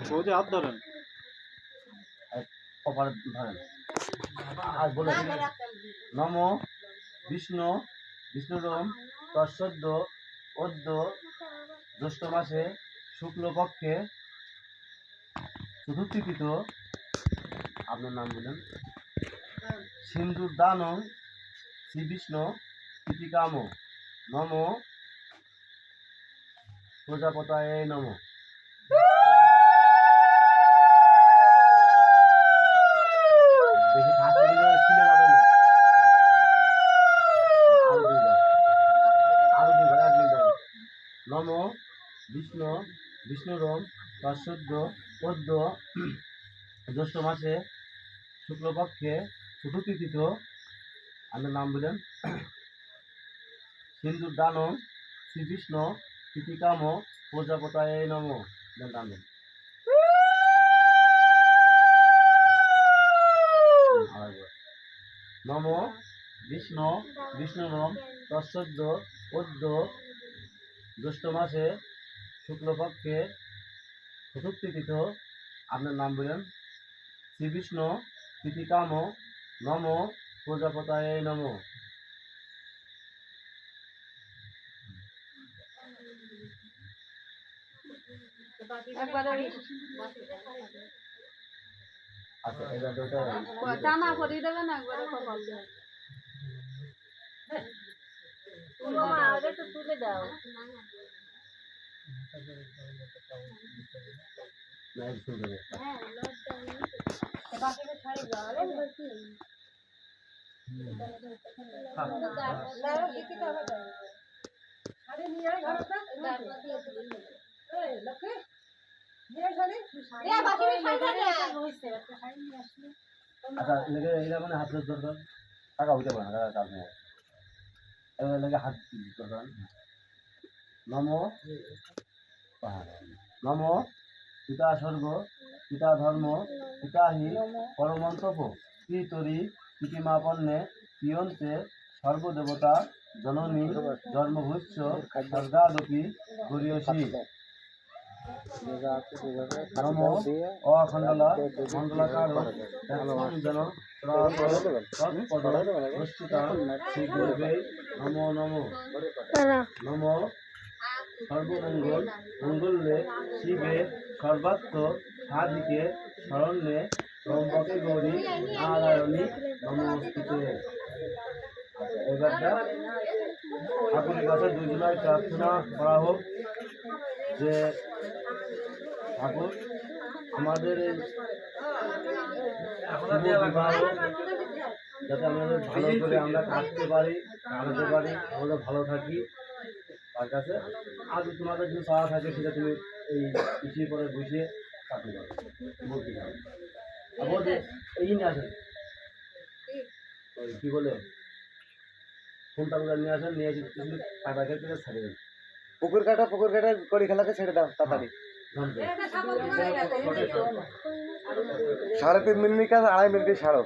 সহজে হাত ধরেন আর বলে নম বিষ্ণু বিষ্ণুরম তৎসদ্য অদ্য জ্যৈষ্ঠ মাসে শুক্লপক্ষে চতুর্থীকৃত আপনার নাম বলেন সিন্ধুর দানং শ্রী বিষ্ণু প্রীতিকাম নম প্রজাপতায় নম। নম বিষ্ণু বিষ্ণুরম তৎসদ্য পদ্য জ্যৈষ্ঠ মাসে শুক্লপক্ষে চতুর্থীকৃত আপনার নাম বলেন সিন্ধুর দানম শ্রী বিষ্ণু প্রীতিকাম প্রজাপতায় নম। নম বিষ্ণু বিষ্ণুরম তৎসদ্য পদ্য জ্যৈষ্ঠ মাসে শুক্লপক্ষে চতুর্থীকৃত আপনার নাম বলেন শ্রী বিষ্ণু প্রীতিকাম নম প্রজাপতায় নম। আচ্ছা এবার জামা পরিয়ে দেবেন একবারে কপাল দিয়ে তুলে দাও আচ্ছা এটা মানে হাত দরকার টাকা হইতে পারে না কাজ নেই এবার লেগে হাত দরকার। নম নম পিতা স্বর্গ পিতা ধর্ম পিতাহি পরমন্তপ পিতরি পিতিমাপন্নে পিয়ন্তে সর্বদেবতা জননী জন্মভূষ্য স্বর্গাদপি গরীয়সী। নম অখণ্ডলা মণ্ডলাকার জন শ্রী গুরুবে নমো নমো। নম সর্বমঙ্গল মঙ্গলে শিবে সর্বাত্ম সাধিকে শরণ্যে ত্রম্বকে গৌরী নারায়ণী নমস্তুতে। এবারটা ঠাকুরের কাছে দুজনায় প্রার্থনা করা হোক যে ঠাকুর আমাদের এই বিবাহ যাতে আমাদের ভালো করে আমরা কাটতে পারি কাটাতে পারি আমরা ভালো থাকি তার কাছে আর তোমাদের যে চাওয়া থাকে সেটা তুমি এই পিছিয়ে পরে বসিয়ে কাটতে পারো বলতে পারো। আর বলতে এই নিয়ে আসেন ওই কী বলে ফোনটা নিয়ে আসেন নিয়ে এসে কাটা কেটে ছেড়ে দেন পুকুর কাটা কড়ি খেলাকে ছেড়ে দাও তাড়াতাড়ি। 3.5 মিনিট কাজ 2.5 মিনিটে ছাড়ো।